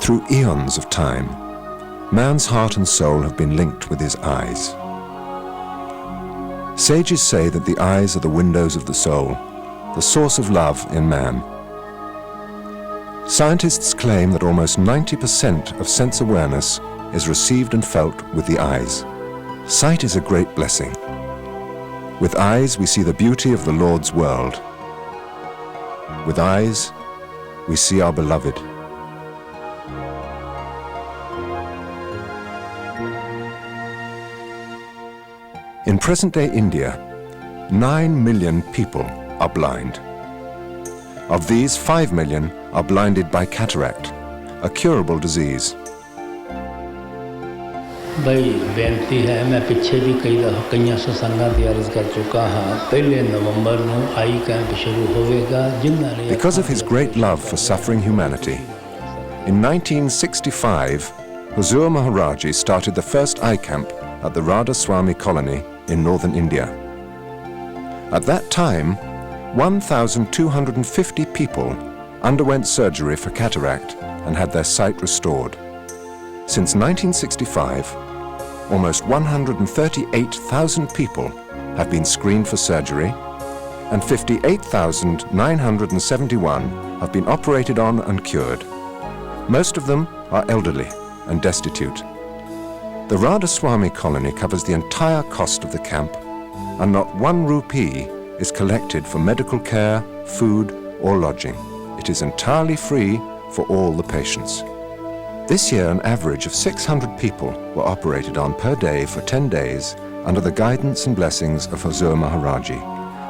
Through eons of time, man's heart and soul have been linked with his eyes. Sages say that the eyes are the windows of the soul, the source of love in man. Scientists claim that almost 90% of sense awareness is received and felt with the eyes. Sight is a great blessing. With eyes, we see the beauty of the Lord's world. With eyes, we see our beloved. In present-day India, 9 million people are blind. Of these, 5 million are blinded by cataract, a curable disease. भाई बेनती है मैं पिछे भी कई सत्संगां दी अर्ज कर चुका हां 1 नवंबर ਨੂੰ आई कैंप शुरू होवेगा जिन्हां ने Because of his great love for suffering humanity, in 1965 Huzur Maharaji started the first eye camp at the Radha Soami colony in northern India. At that time, 1,250 people underwent surgery for cataract and had their sight restored. Since 1965, almost 138,000 people have been screened for surgery and 58,971 have been operated on and cured. Most of them are elderly and destitute. The Radha Soami colony covers the entire cost of the camp, and not 1 rupee is collected for medical care, food or lodging. It is entirely free for all the patients. This year, an average of 600 people were operated on per day for 10 days under the guidance and blessings of Huzur Maharaji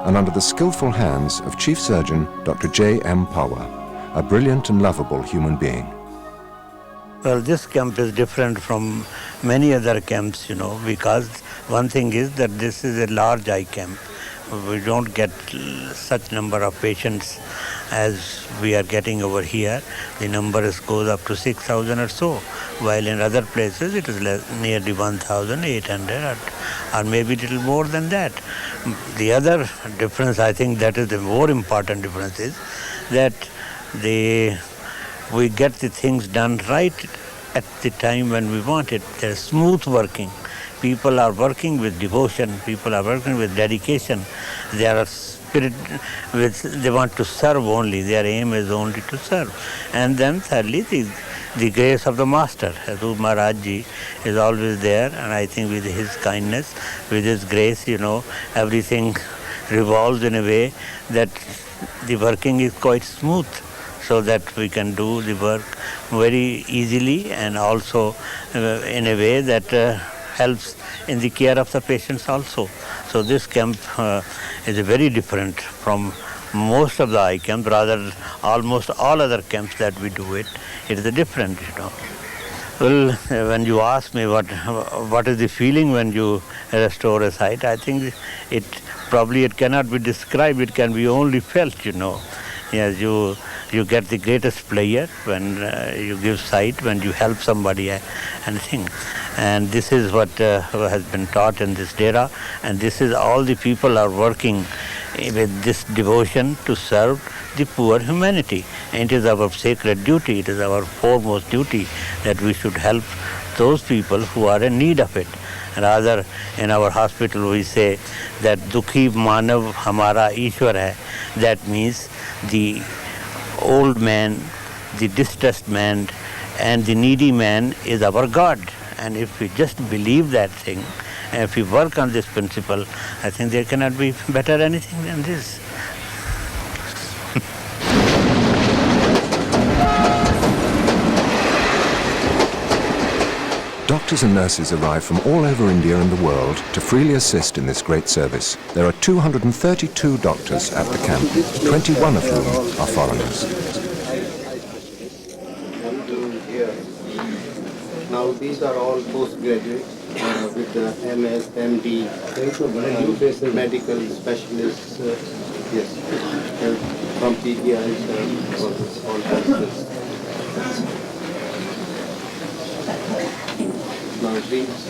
and under the skillful hands of Chief Surgeon Dr. J.M. Pawar, a brilliant and lovable human being. Well, this camp is different from many other camps, because one thing is that this is a large eye camp. We don't get such number of patients as we are getting over here. The number goes up to 6,000 or so, while in other places it is nearly 1,800 or maybe a little more than that. The other difference, I think that is the more important difference, is that we get the things done right at the time when we want it. There's smooth working. People are working with devotion. People are working with dedication. They are spirit they want to serve only. Their aim is only to serve. And then thirdly, the grace of the Master. Huzur Maharaj Ji is always there, and I think with his kindness, with his grace, everything revolves in a way that the working is quite smooth, so that we can do the work very easily and also in a way that helps in the care of the patients also. So this camp is very different from most of the eye camps, rather almost all other camps that we do it. It is different, Well, when you ask me what is the feeling when you restore a sight, I think it cannot be described. It can be only felt, Yes, you get the greatest pleasure when you give sight, when you help somebody and thing. And this is what has been taught in this Dera, and this is all the people are working with this devotion to serve the poor humanity. And it is our sacred duty, it is our foremost duty that we should help those people who are in need of it. Rather, in our hospital we say that Dukhi Manav Hamara Ishwar hai. That means the old man, the distressed man and the needy man is our God. And if we just believe that thing, and if we work on this principle, I think there cannot be better anything than this. Doctors and nurses arrive from all over India and the world to freely assist in this great service. There are 232 doctors at the camp, 21 of whom are foreigners. Now these are all postgraduates with the MS, MD, medical specialists, yes, from PGIs, all kinds. Now these,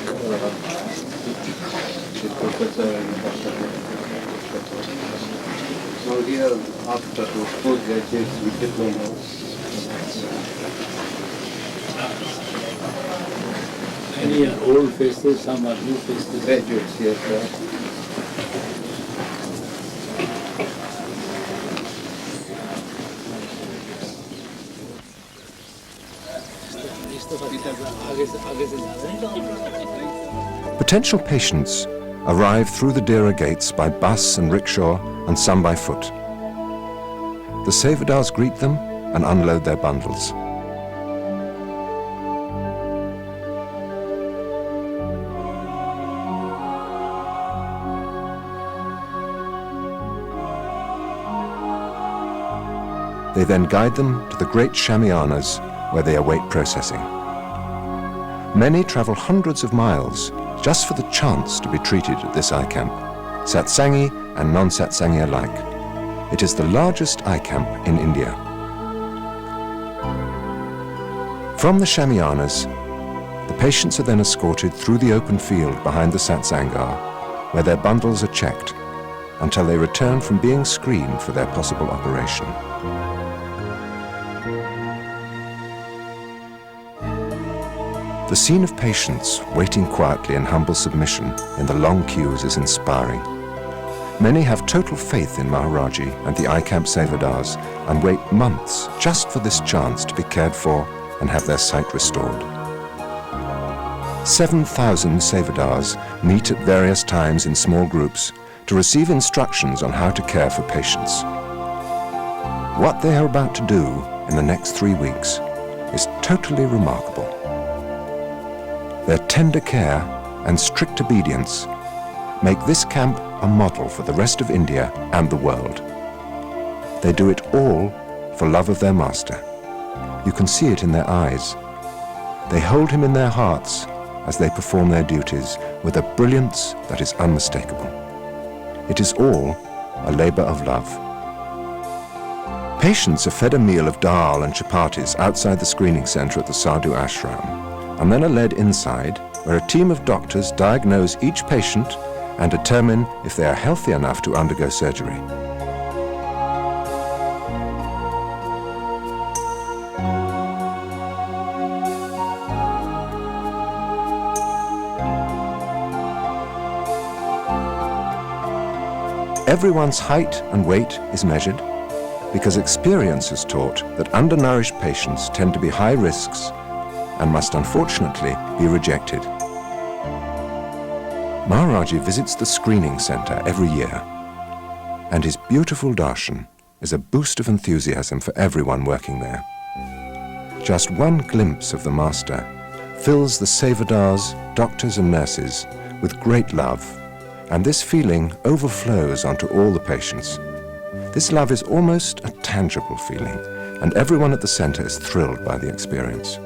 the professor and doctor. Now here after postgraduates with diplomas. Many are old faces, some are new faces. Graduates, yes, sir. Potential patients arrive through the Dera gates by bus and rickshaw and some by foot. The sevadars greet them and unload their bundles. They then guide them to the great shamianas where they await processing. Many travel hundreds of miles just for the chance to be treated at this eye camp, satsangi and non-satsangi alike. It is the largest eye camp in India. From the shamianas, the patients are then escorted through the open field behind the satsangar, where their bundles are checked until they return from being screened for their possible operation. The scene of patients waiting quietly in humble submission in the long queues is inspiring. Many have total faith in Maharaji and the eye camp sevadars and wait months just for this chance to be cared for and have their sight restored. 7,000 sevadars meet at various times in small groups to receive instructions on how to care for patients. What they are about to do in the next 3 weeks is totally remarkable. Their tender care and strict obedience make this camp a model for the rest of India and the world. They do it all for love of their master. You can see it in their eyes. They hold him in their hearts as they perform their duties with a brilliance that is unmistakable. It is all a labor of love. Patients are fed a meal of dal and chapatis outside the screening center at the Sadhu ashram, and then are led inside, where a team of doctors diagnose each patient and determine if they are healthy enough to undergo surgery. Everyone's height and weight is measured because experience has taught that undernourished patients tend to be high risks and must unfortunately be rejected. Maharaji visits the screening center every year, and his beautiful darshan is a boost of enthusiasm for everyone working there. Just one glimpse of the master fills the sevadars, doctors and nurses with great love, and this feeling overflows onto all the patients. This love is almost a tangible feeling, and everyone at the center is thrilled by the experience.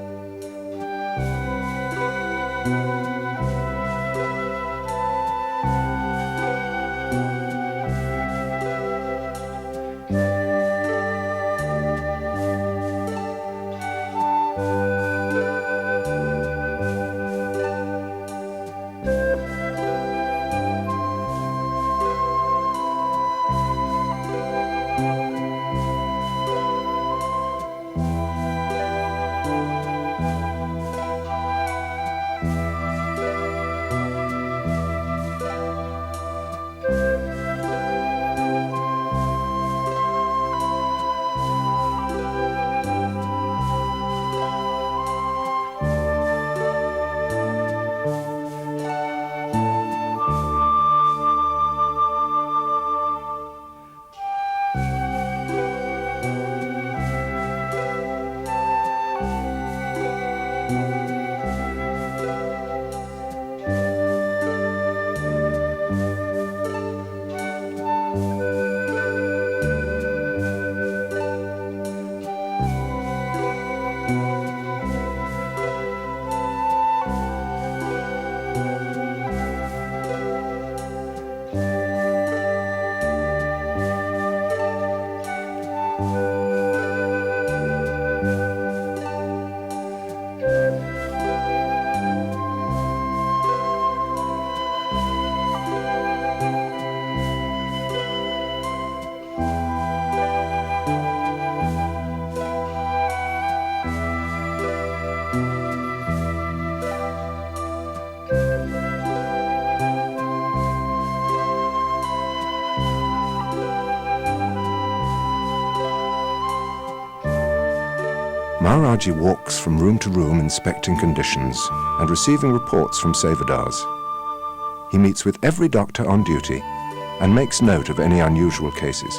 Maharaji walks from room to room inspecting conditions and receiving reports from sevadars. He meets with every doctor on duty and makes note of any unusual cases.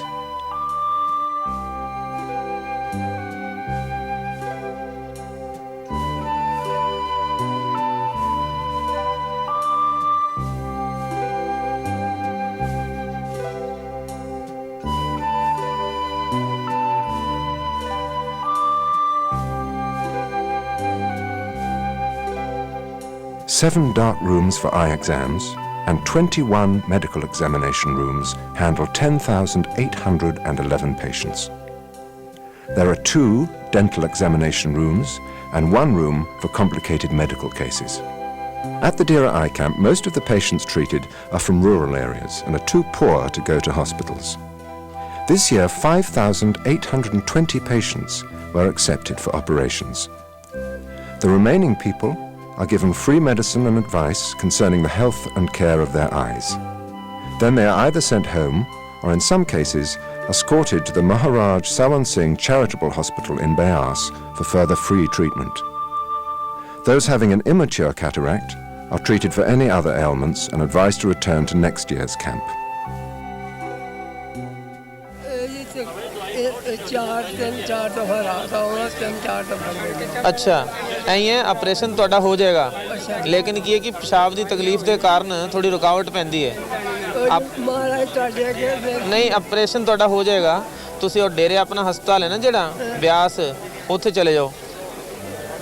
Seven dark rooms for eye exams and 21 medical examination rooms handle 10,811 patients. There are 2 dental examination rooms and 1 room for complicated medical cases. At the Dera Eye Camp, most of the patients treated are from rural areas and are too poor to go to hospitals. This year, 5,820 patients were accepted for operations. The remaining people are given free medicine and advice concerning the health and care of their eyes. Then they are either sent home or in some cases escorted to the Maharaj Sawan Singh Charitable Hospital in Beas for further free treatment. Those having an immature cataract are treated for any other ailments and advised to return to next year's camp. अच्छा ऐ है operation ਤੁਹਾਡਾ ਹੋ ਜਾਏਗਾ लेकिन की है कि पेशाब की तकलीफ के कारण थोड़ी रुकावट पैंदी है नहीं ऑपरेशन ਤੁਹਾਡਾ हो जाएगा ਤੁਸੀਂ ਉਹ ਡੇਰੇ ਆਪਣਾ ਹਸਪਤਾਲ ਹੈ ਨਾ ਜਿਹੜਾ ਬਿਆਸ ਉੱਥੇ ਚਲੇ ਜਾਓ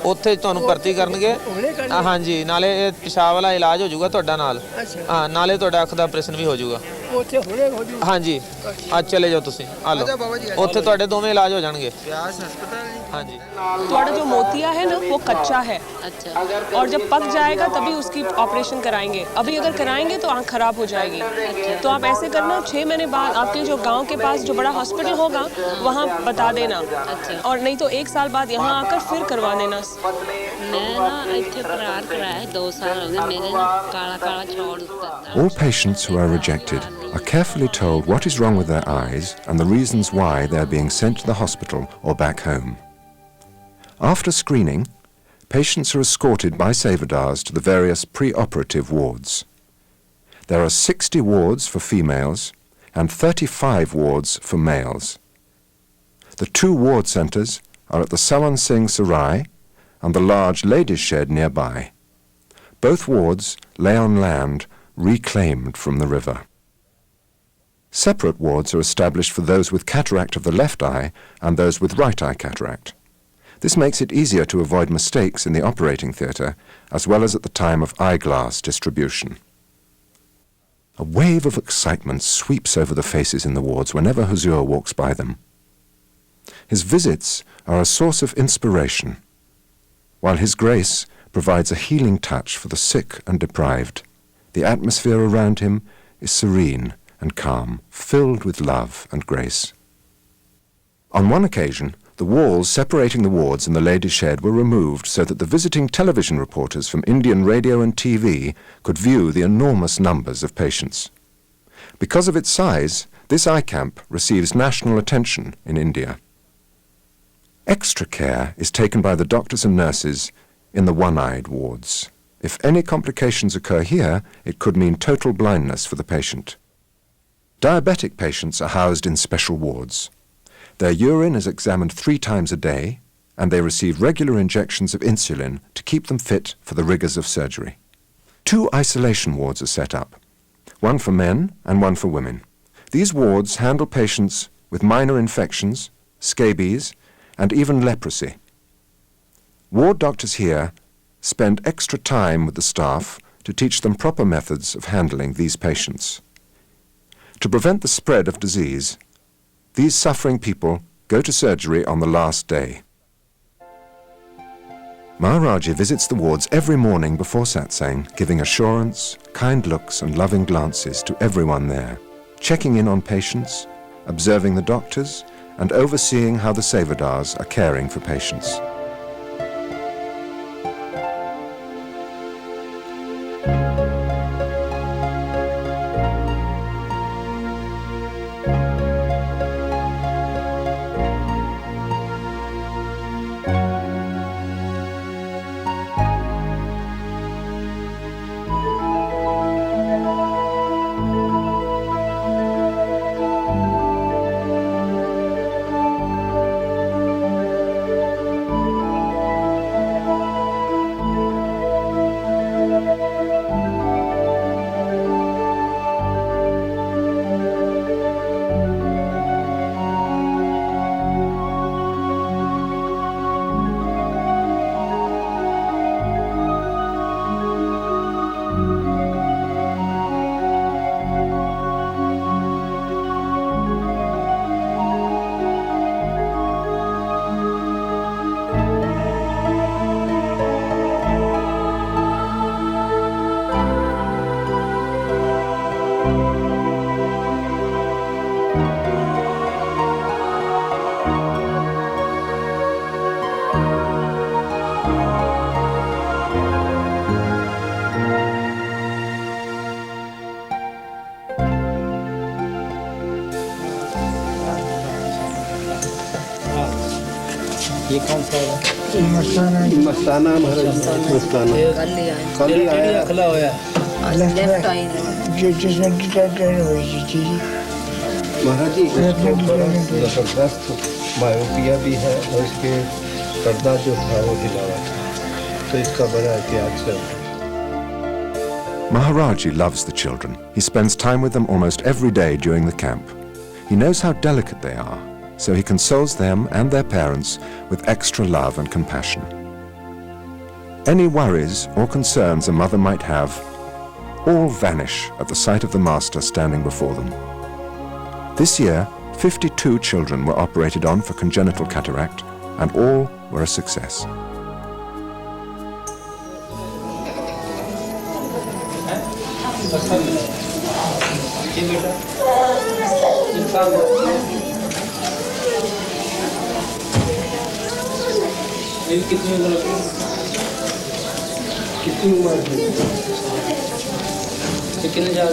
ਉੱਥੇ ਤੁਹਾਨੂੰ ਭਰਤੀ ਕਰਨਗੇ ਹਾਂਜੀ ਨਾਲੇ ਇਹ ਪਿਸ਼ਾਬ ਵਾਲਾ ਇਲਾਜ ਹੋ ਜਾਊਗਾ ਤੁਹਾਡਾ ਨਾਲ ਹਾਂ ਨਾਲੇ ਤੁਹਾਡਾ ਅੱਖ ਦਾ ਆਪਰੇਸ਼ਨ ਵੀ ਹੋ ਜਾਊਗਾ ਉੱਥੇ ਹੁਣੇ ਹੋ ਜਾਊਗਾ ਹਾਂਜੀ ਅੱਜ ਚਲੇ ਜਾਓ ਤੁਸੀਂ ਆ ਲਓ ਉੱਥੇ ਤੁਹਾਡੇ ਦੋਵੇਂ ਇਲਾਜ ਹੋ ਜਾਣਗੇ ਬਿਆਸ ਹਸਪਤਾਲ हाँ जी थोड़ा जो मोतिया है ना वो कच्चा है अच्छा और जब पक जाएगा तभी उसकी ऑपरेशन कराएंगे अभी अगर कराएंगे तो आँख खराब हो जाएगी अच्छा। तो आप ऐसे करना 6 महीने बाद आपके जो गांव के पास जो बड़ा हॉस्पिटल होगा वहाँ बता देना अच्छा। और नहीं तो 1 साल बाद यहाँ आकर फिर करवा देना मैं ना इत्थे करार कराया 2 साल हो गए मेरे ना काला काला छोड़ All patients who are rejected are carefully told what is wrong with their eyes and the reasons why they are being sent to the hospital or back home. After screening, patients are escorted by sevadars to the various pre-operative wards. There are 60 wards for females and 35 wards for males. The 2 ward centres are at the Sawan Singh Sarai and the large ladies' shed nearby. Both wards lay on land reclaimed from the river. Separate wards are established for those with cataract of the left eye and those with right eye cataract. This makes it easier to avoid mistakes in the operating theatre as well as at the time of eyeglass distribution. A wave of excitement sweeps over the faces in the wards whenever Huzur walks by them. His visits are a source of inspiration, while his grace provides a healing touch for the sick and deprived. The atmosphere around him is serene and calm, filled with love and grace. On one occasion, the walls separating the wards and the ladies' shed were removed so that the visiting television reporters from Indian radio and TV could view the enormous numbers of patients. Because of its size, this eye camp receives national attention in India. Extra care is taken by the doctors and nurses in the one-eyed wards. If any complications occur here, it could mean total blindness for the patient. Diabetic patients are housed in special wards. Their urine is examined 3 times a day, and they receive regular injections of insulin to keep them fit for the rigors of surgery. 2 isolation wards are set up, one for men and one for women. These wards handle patients with minor infections, scabies, and even leprosy. Ward doctors here spend extra time with the staff to teach them proper methods of handling these patients. To prevent the spread of disease, these suffering people go to surgery on the last day. Maharaji visits the wards every morning before satsang, giving assurance, kind looks and loving glances to everyone there, checking in on patients, observing the doctors, and overseeing how the sevadars are caring for patients. मस्ताना महाराज मस्ताना कल ही आया अखला होया महाराज जी इसको बड़ा जबरदस्त myopia भी है और इसके पर्दा जो था वो हिला हुआ था तो इसका बड़ा एहतियात से Maharaji loves the children. He spends time with them almost every day during the camp. He knows how delicate they are, so he consoles them and their parents with extra love and compassion. Any worries or concerns a mother might have all vanish at the sight of the master standing before them. This year, 52 children were operated on for congenital cataract, and all were a success. कितनी उम्र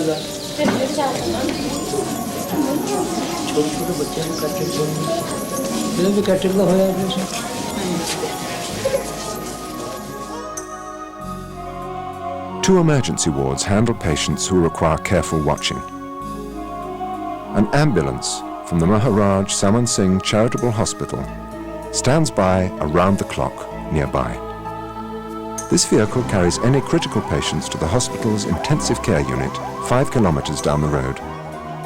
है कितने साल का छोटे छोटे बच्चे भी कैटेल का होया Two emergency wards handle patients who require careful watching. An ambulance from the Maharaj Saman Singh Charitable Hospital stands by around the clock nearby. This vehicle carries any critical patients to the hospital's intensive care unit 5 kilometers down the road.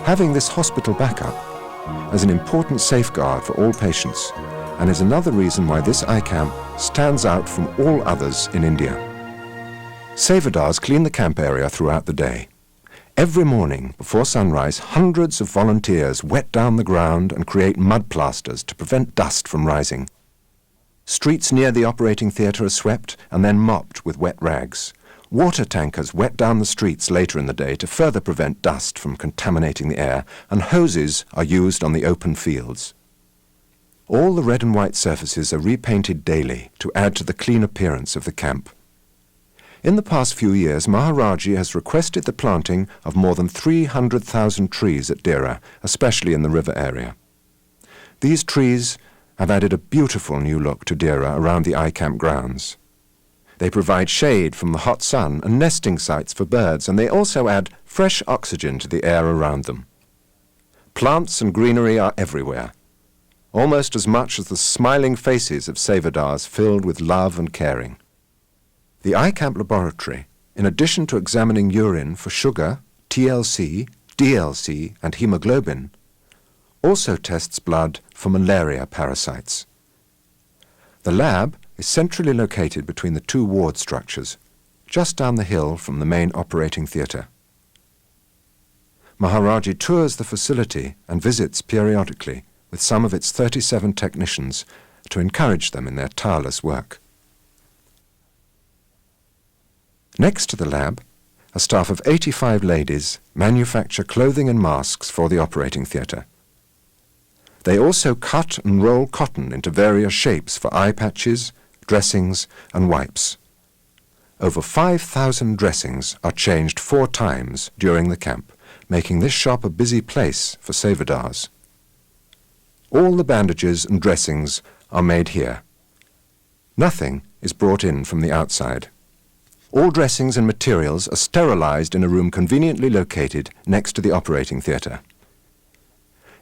Having this hospital backup is an important safeguard for all patients and is another reason why this eye camp stands out from all others in India. Sevadars clean the camp area throughout the day. Every morning before sunrise, hundreds of volunteers wet down the ground and create mud plasters to prevent dust from rising. Streets near the operating theatre are swept and then mopped with wet rags. Water tankers wet down the streets later in the day to further prevent dust from contaminating the air, and hoses are used on the open fields. All the red and white surfaces are repainted daily to add to the clean appearance of the camp. In the past few years, Maharaji has requested the planting of more than 300,000 trees at Dera, especially in the river area. These trees have added a beautiful new look to Dera around the eye camp grounds. They provide shade from the hot sun and nesting sites for birds, and they also add fresh oxygen to the air around them. Plants and greenery are everywhere, almost as much as the smiling faces of sevadars filled with love and caring. The eye camp laboratory, in addition to examining urine for sugar, TLC, DLC, and hemoglobin, also tests blood for malaria parasites. The lab is centrally located between the two ward structures, just down the hill from the main operating theatre. Maharaji tours the facility and visits periodically with some of its 37 technicians to encourage them in their tireless work. Next to the lab, a staff of 85 ladies manufacture clothing and masks for the operating theatre. They also cut and roll cotton into various shapes for eye patches, dressings, and wipes. Over 5,000 dressings are changed 4 times during the camp, making this shop a busy place for sevadars. All the bandages and dressings are made here. Nothing is brought in from the outside. All dressings and materials are sterilized in a room conveniently located next to the operating theatre.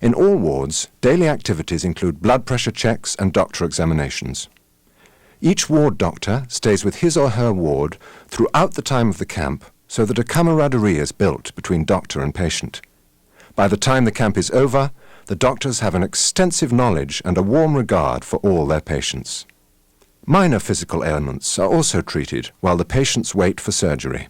In all wards, daily activities include blood pressure checks and doctor examinations. Each ward doctor stays with his or her ward throughout the time of the camp so that a camaraderie is built between doctor and patient. By the time the camp is over, the doctors have an extensive knowledge and a warm regard for all their patients. Minor physical ailments are also treated while the patients wait for surgery.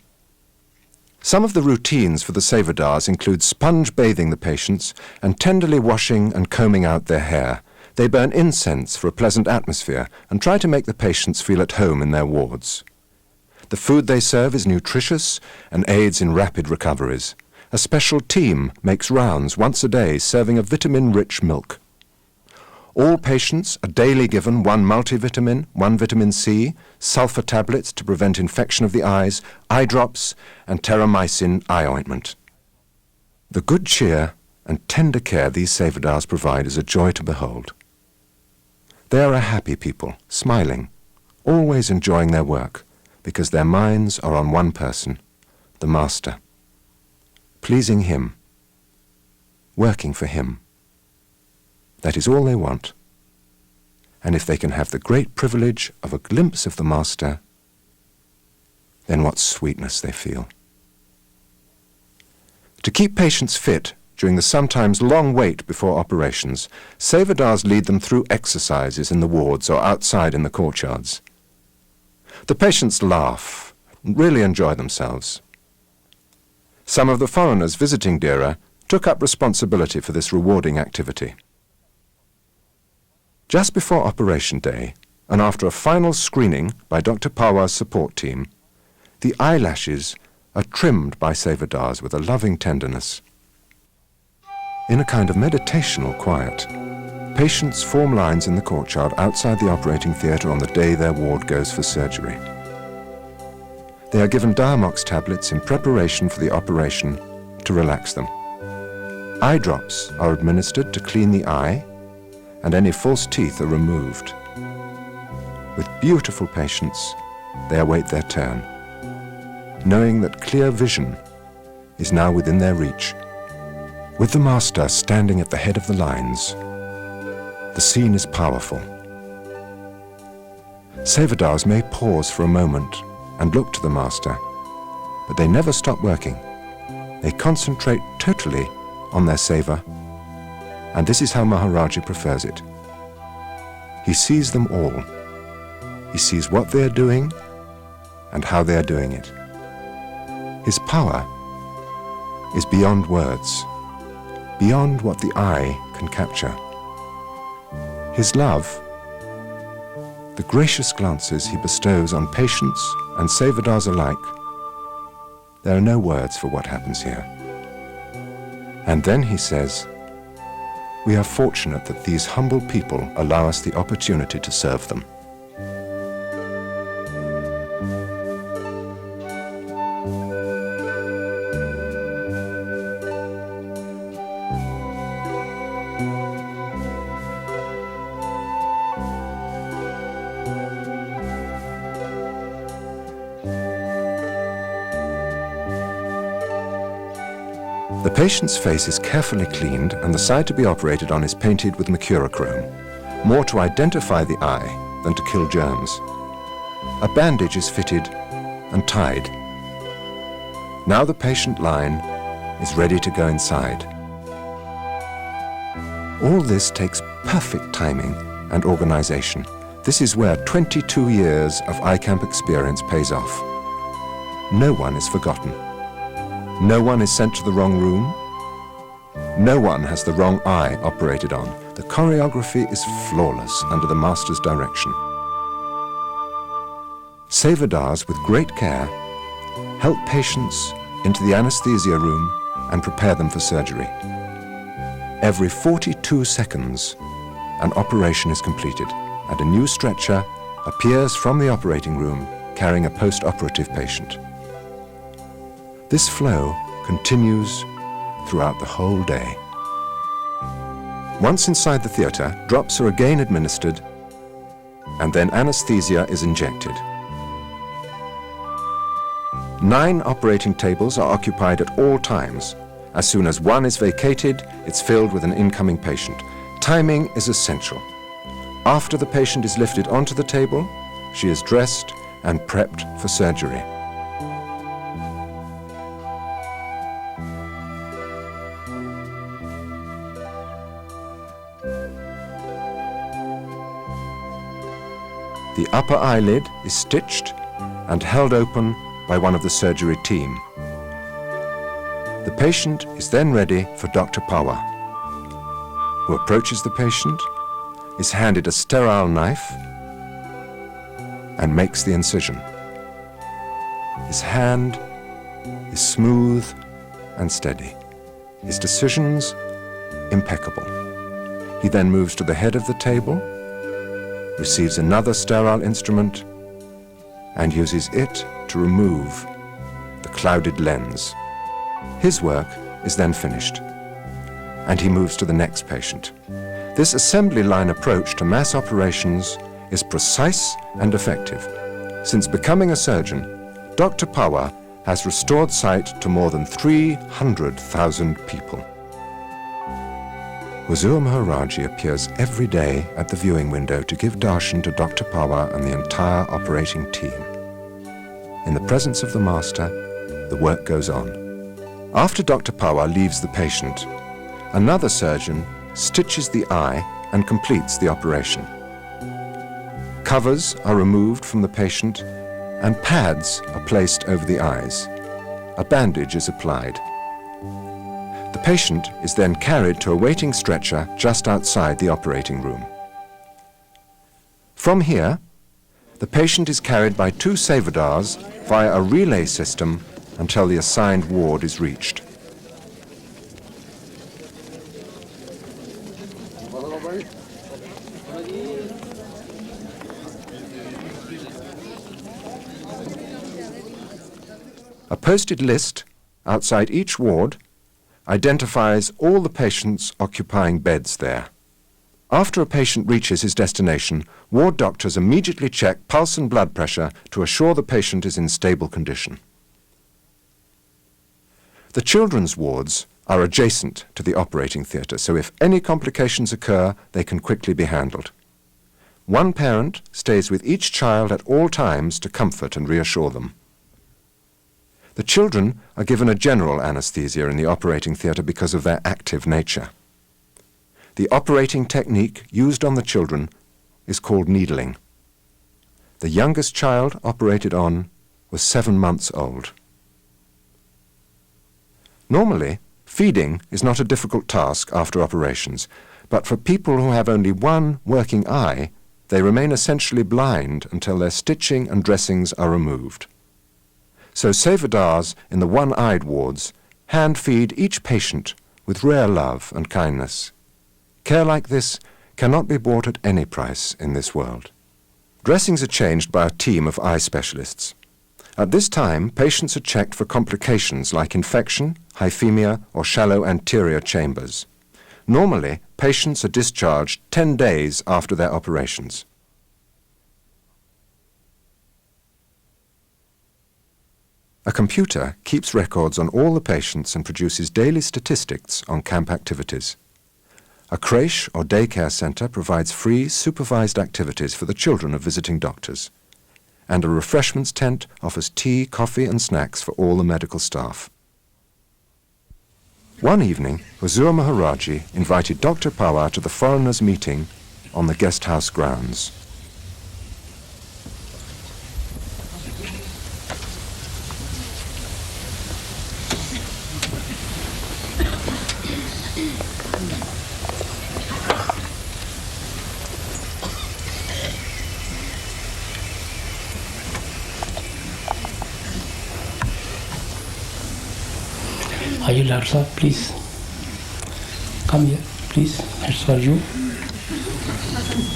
Some of the routines for the sevadars include sponge bathing the patients and tenderly washing and combing out their hair. They burn incense for a pleasant atmosphere and try to make the patients feel at home in their wards. The food they serve is nutritious and aids in rapid recoveries. A special team makes rounds once a day serving a vitamin-rich milk. All patients are daily given 1 multivitamin, 1 vitamin C, sulfur tablets to prevent infection of the eyes, eye drops, and terramycin eye ointment. The good cheer and tender care these sevadars provide is a joy to behold. They are a happy people, smiling, always enjoying their work, because their minds are on one person, the Master, pleasing him, working for him. That is all they want. And if they can have the great privilege of a glimpse of the Master, then what sweetness they feel. To keep patients fit during the sometimes long wait before operations, sevadars lead them through exercises in the wards or outside in the courtyards. The patients laugh, really enjoy themselves. Some of the foreigners visiting Dera took up responsibility for this rewarding activity. Just before operation day, and after a final screening by Dr. Pawa's support team, the eyelashes are trimmed by sevadars with a loving tenderness. In a kind of meditational quiet, patients form lines in the courtyard outside the operating theatre on the day their ward goes for surgery. They are given Diamox tablets in preparation for the operation to relax them. Eye drops are administered to clean the eye, and any false teeth are removed. With beautiful patience, they await their turn, knowing that clear vision is now within their reach. With the Master standing at the head of the lines, the scene is powerful. Sevadars may pause for a moment and look to the Master, but they never stop working. They concentrate totally on their seva, and this is how Maharaji prefers it. He sees them all. He sees what they are doing and how they are doing it. His power is beyond words, beyond what the eye can capture. His love, the gracious glances he bestows on patients and sevadars alike, there are no words for what happens here. And then he says, "We are fortunate that these humble people allow us the opportunity to serve them." The patient's face is carefully cleaned and the side to be operated on is painted with mercurochrome, more to identify the eye than to kill germs. A bandage is fitted and tied. Now the patient line is ready to go inside. All this takes perfect timing and organization. This is where 22 years of eye camp experience pays off. No one is forgotten. No one is sent to the wrong room. No one has the wrong eye operated on. The choreography is flawless under the Master's direction. Sevadars, with great care, help patients into the anesthesia room and prepare them for surgery. Every 42 seconds, an operation is completed, and a new stretcher appears from the operating room carrying a post-operative patient. This flow continues throughout the whole day. Once inside the theatre, drops are again administered, and then anesthesia is injected. 9 operating tables are occupied at all times. As soon as one is vacated, it's filled with an incoming patient. Timing is essential. After the patient is lifted onto the table, she is dressed and prepped for surgery. The upper eyelid is stitched and held open by one of the surgery team. The patient is then ready for Dr. Pawa, who approaches the patient, is handed a sterile knife, and makes the incision. His hand is smooth and steady. His decisions impeccable. He then moves to the head of the table, receives another sterile instrument, and uses it to remove the clouded lens. His work is then finished, and he moves to the next patient. This assembly line approach to mass operations is precise and effective. Since becoming a surgeon, Dr. Pawar has restored sight to more than 300,000 people. Huzur Maharaji appears every day at the viewing window to give darshan to Dr. Pawar and the entire operating team. In the presence of the master, the work goes on. After Dr. Pawar leaves the patient, another surgeon stitches the eye and completes the operation. Covers are removed from the patient and pads are placed over the eyes. A bandage is applied. The patient is then carried to a waiting stretcher just outside the operating room. From here, the patient is carried by 2 sevadars via a relay system until the assigned ward is reached. A posted list outside each ward identifies all the patients occupying beds there. After a patient reaches his destination, ward doctors immediately check pulse and blood pressure to assure the patient is in stable condition. The children's wards are adjacent to the operating theatre, so if any complications occur, they can quickly be handled. One parent stays with each child at all times to comfort and reassure them. The children are given a general anesthesia in the operating theatre because of their active nature. The operating technique used on the children is called needling. The youngest child operated on was 7 months old. Normally, feeding is not a difficult task after operations, but for people who have only one working eye, they remain essentially blind until their stitching and dressings are removed. So sevadars in the one-eyed wards hand-feed each patient with rare love and kindness. Care like this cannot be bought at any price in this world. Dressings are changed by a team of eye specialists. At this time, patients are checked for complications like infection, hyphemia, or shallow anterior chambers. Normally, patients are discharged 10 days after their operations. A computer keeps records on all the patients and produces daily statistics on camp activities. A creche or daycare centre provides free, supervised activities for the children of visiting doctors. And a refreshments tent offers tea, coffee and snacks for all the medical staff. One evening, Huzur Maharaji invited Dr. Pawar to the foreigners' meeting on the guest house grounds. Are you Dr. Saab? Please come here, please. It's for you.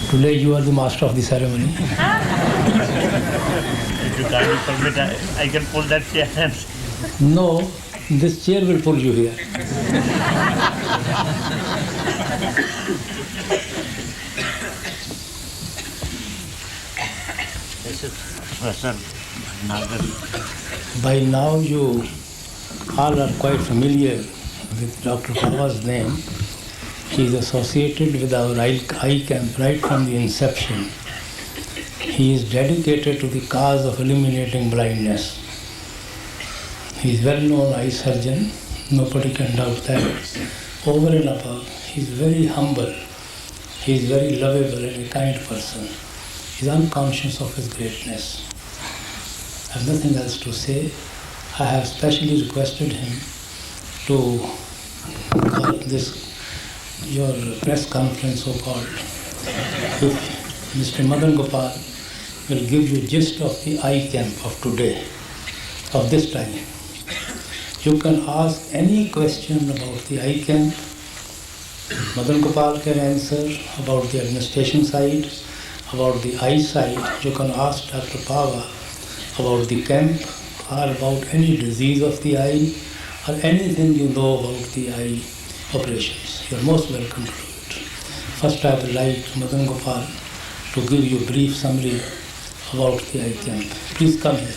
Today you are the master of the ceremony. If you kindly permit, I can pull that chair. No, this chair will pull you here. This is Professor Nagar. By now you all are quite familiar with Dr. Pawar's name. He is associated with our eye camp right from the inception. He is dedicated to the cause of eliminating blindness. He is well-known eye surgeon, nobody can doubt that. Over and above, he is very humble. He is very lovable and a kind person. He is unconscious of his greatness. I have nothing else to say. I have specially requested him to call this your press conference so-called. If Mr. Madan Gopal will give you gist of the eye camp of today, of this time. You can ask any question about the eye camp. Madan Gopal can answer about the administration side, about the eye side. You can ask Dr. Pawar about the camp, or about any disease of the eye, or anything you know about the eye operations. You are most welcome to do it. First, I would like Madan Gopal to give you a brief summary about the eye camp. Please come here.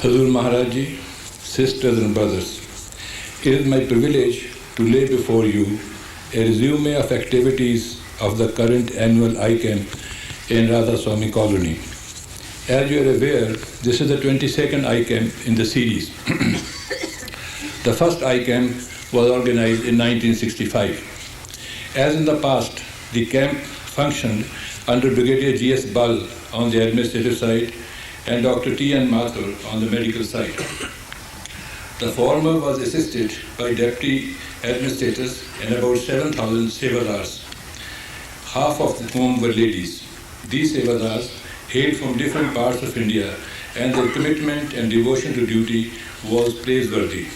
Hazur Maharaj Ji, sisters and brothers, it is my privilege to lay before you a resume of activities of the current annual eye camp in Radha Soami Colony. As you are aware, this is the 22nd eye camp in the series. The first eye camp was organized in 1965. As in the past, the camp functioned under Brigadier G.S. Bal on the administrative side and Dr. T.N. Mathur on the medical side. The former was assisted by deputy administrators and about 7,000 sevadars, half of whom were ladies. These sevadars hailed from different parts of India, and their commitment and devotion to duty was praiseworthy.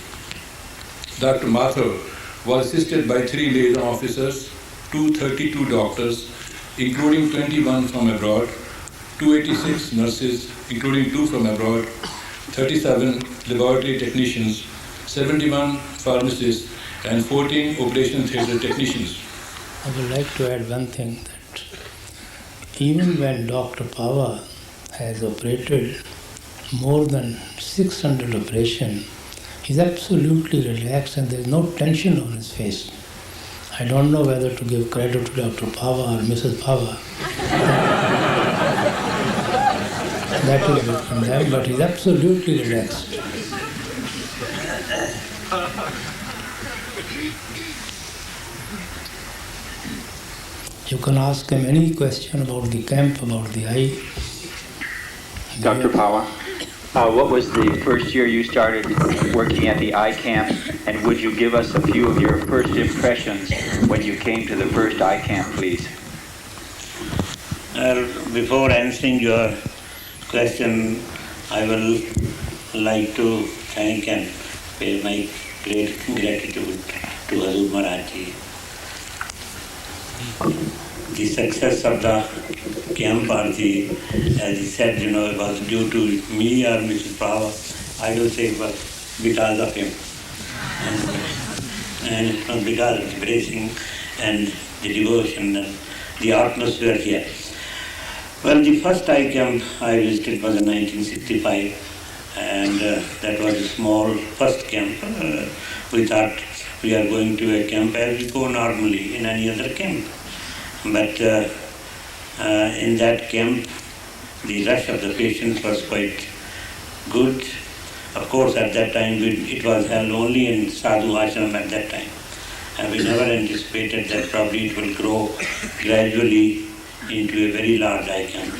Dr. Mathur was assisted by 3 liaison officers, 232 doctors, including 21 from abroad, 286 nurses, including 2 from abroad, 37 laboratory technicians, 71 pharmacists, and 14 operation theatre technicians. I would like to add one thing, that even when Dr. Pava has operated more than 600 operations, he's absolutely relaxed and there's no tension on his face. I don't know whether to give credit to Dr. Pava or Mrs. Pava. That is from them, but he's absolutely relaxed. You can ask him any question about the camp, about the eye. Dr. Pava, what was the first year you started working at the eye camp, and would you give us a few of your first impressions when you came to the first eye camp, please? Before answering your question, I will like to thank and pay my great gratitude to Hazur Maharaj Ji. The success of the camp, as he said, it was due to me or Mrs. Pava. I don't say it was because of him. And it was because of the blessing and the devotion and the atmosphere here. Well, the first eye camp I visited was in 1965, and that was a small first camp. We thought we are going to a camp as we go normally in any other camp. But in that camp, the rush of the patients was quite good. Of course, at that time, it was held only in Sadhu Ashram at that time. And we never anticipated that probably it will grow gradually into a very large eye camp.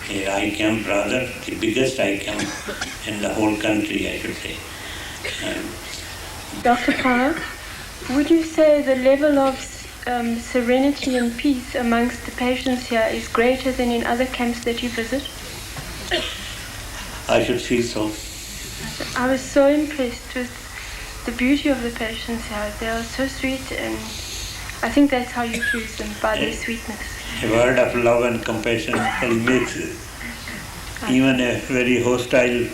A eye camp, rather, the biggest eye camp in the whole country, I should say. Dr. Pava, would you say the level of serenity and peace amongst the patients here is greater than in other camps that you visit? I should feel so. I was so impressed with the beauty of the patients here. They are so sweet, and I think that's how you choose them, by their sweetness. A word of love and compassion will make even a very hostile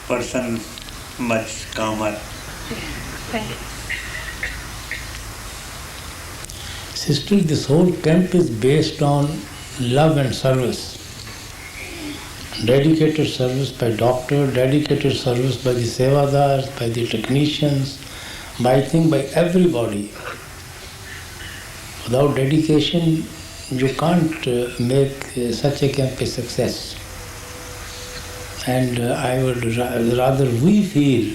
person much calmer. Thank you. Sister, this whole camp is based on love and service. Dedicated service by doctor, dedicated service by the sevadars, by the technicians, by everybody. Without dedication, you can't make such a camp a success. And we feel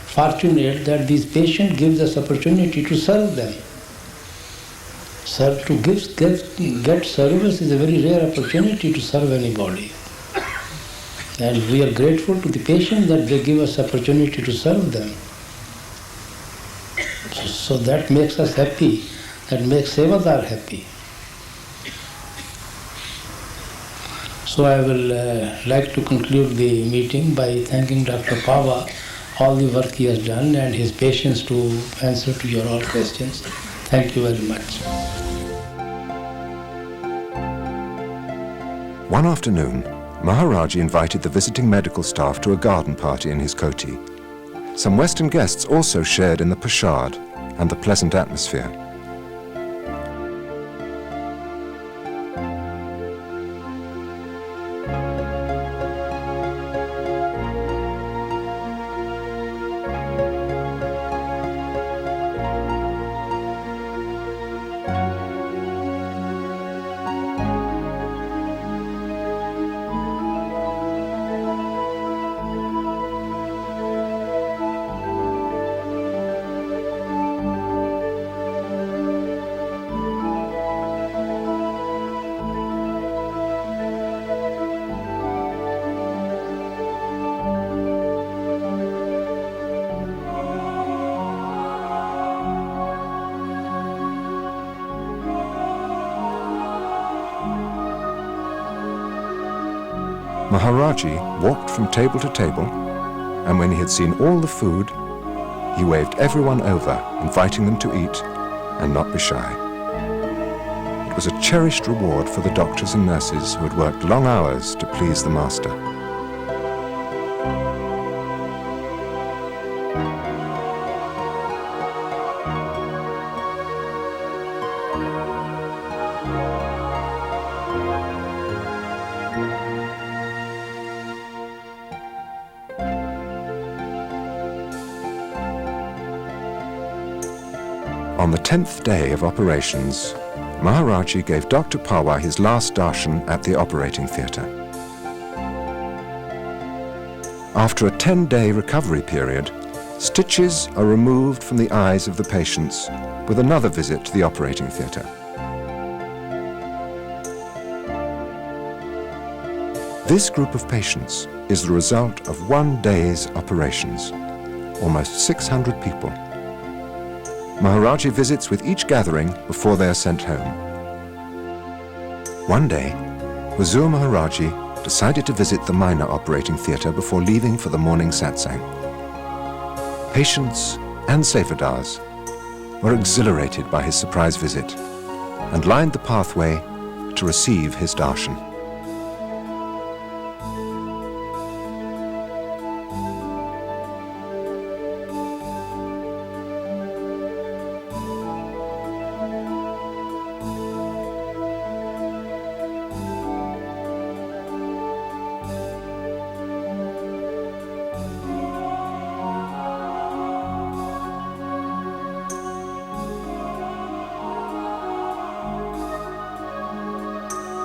fortunate that these patients gives us opportunity to serve them. To get service is a very rare opportunity to serve anybody. And we are grateful to the patient that they give us opportunity to serve them. So that makes us happy, that makes Sevadar happy. So I will like to conclude the meeting by thanking Dr. Pava, all the work he has done and his patience to answer to your all questions. Thank you very much. One afternoon, Maharaji invited the visiting medical staff to a garden party in his koti. Some Western guests also shared in the prasad and the pleasant atmosphere. Maharaji walked from table to table, and when he had seen all the food, he waved everyone over, inviting them to eat and not be shy. It was a cherished reward for the doctors and nurses who had worked long hours to please the master. On the 10th day of operations, Maharaji gave Dr. Pawa his last darshan at the operating theatre. After a 10-day recovery period, stitches are removed from the eyes of the patients with another visit to the operating theatre. This group of patients is the result of one day's operations, almost 600 people. Maharaji visits with each gathering before they are sent home. One day, Huzur Maharaji decided to visit the minor operating theatre before leaving for the morning satsang. Patients and sevadars were exhilarated by his surprise visit and lined the pathway to receive his darshan.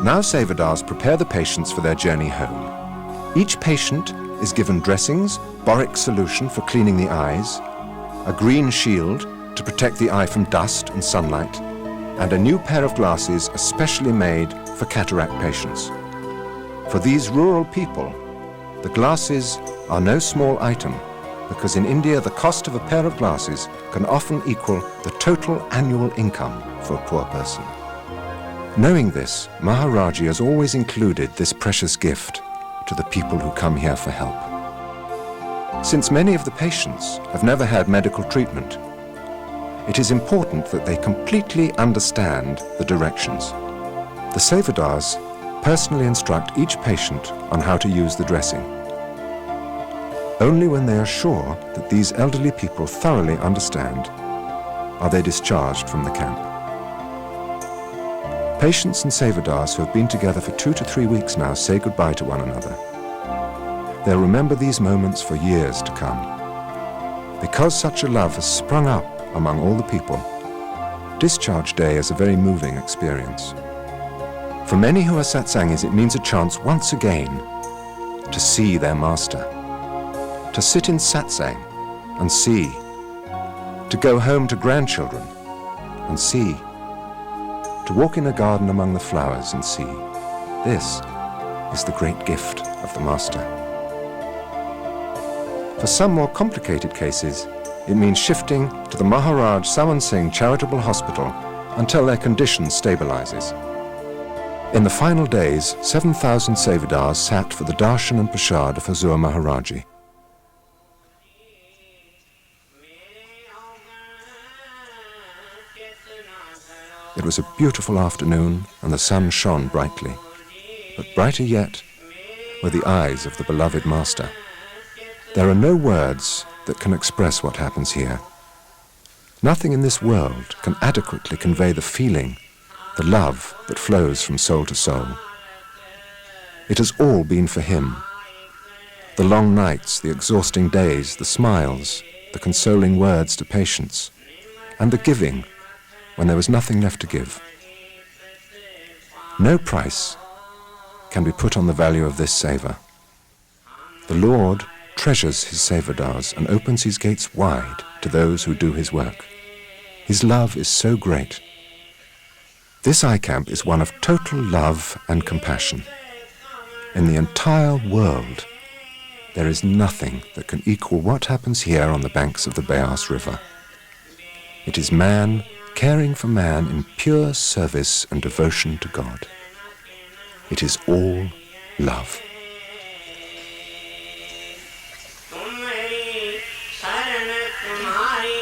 Now sevadars prepare the patients for their journey home. Each patient is given dressings, boric solution for cleaning the eyes, a green shield to protect the eye from dust and sunlight, and a new pair of glasses especially made for cataract patients. For these rural people, the glasses are no small item, because in India the cost of a pair of glasses can often equal the total annual income for a poor person. Knowing this, Maharaji has always included this precious gift to the people who come here for help. Since many of the patients have never had medical treatment, it is important that they completely understand the directions. The sevadars personally instruct each patient on how to use the dressing. Only when they are sure that these elderly people thoroughly understand are they discharged from the camp. Patients and sevadars who have been together for 2 to 3 weeks now say goodbye to one another. They'll remember these moments for years to come. Because such a love has sprung up among all the people, Discharge Day is a very moving experience. For many who are satsangis, it means a chance once again to see their master, to sit in satsang and see, to go home to grandchildren and see, to walk in a garden among the flowers and see. This is the great gift of the Master. For some more complicated cases, it means shifting to the Maharaj Saman Singh Charitable Hospital until their condition stabilizes. In the final days, 7,000 sevadars sat for the darshan and prasad of Huzur Maharaji. It was a beautiful afternoon and the sun shone brightly, but brighter yet were the eyes of the beloved Master. There are no words that can express what happens here. Nothing in this world can adequately convey the feeling, the love that flows from soul to soul. It has all been for him. The long nights, the exhausting days, the smiles, the consoling words to patients, and the giving when there was nothing left to give. No price can be put on the value of this seva. The Lord treasures his sevadars and opens his gates wide to those who do his work. His love is so great. This eye camp is one of total love and compassion. In the entire world, there is nothing that can equal what happens here on the banks of the Beas River. It is man caring for man in pure service and devotion to God. It is all love. तुम्हारी शरण तुम्हारी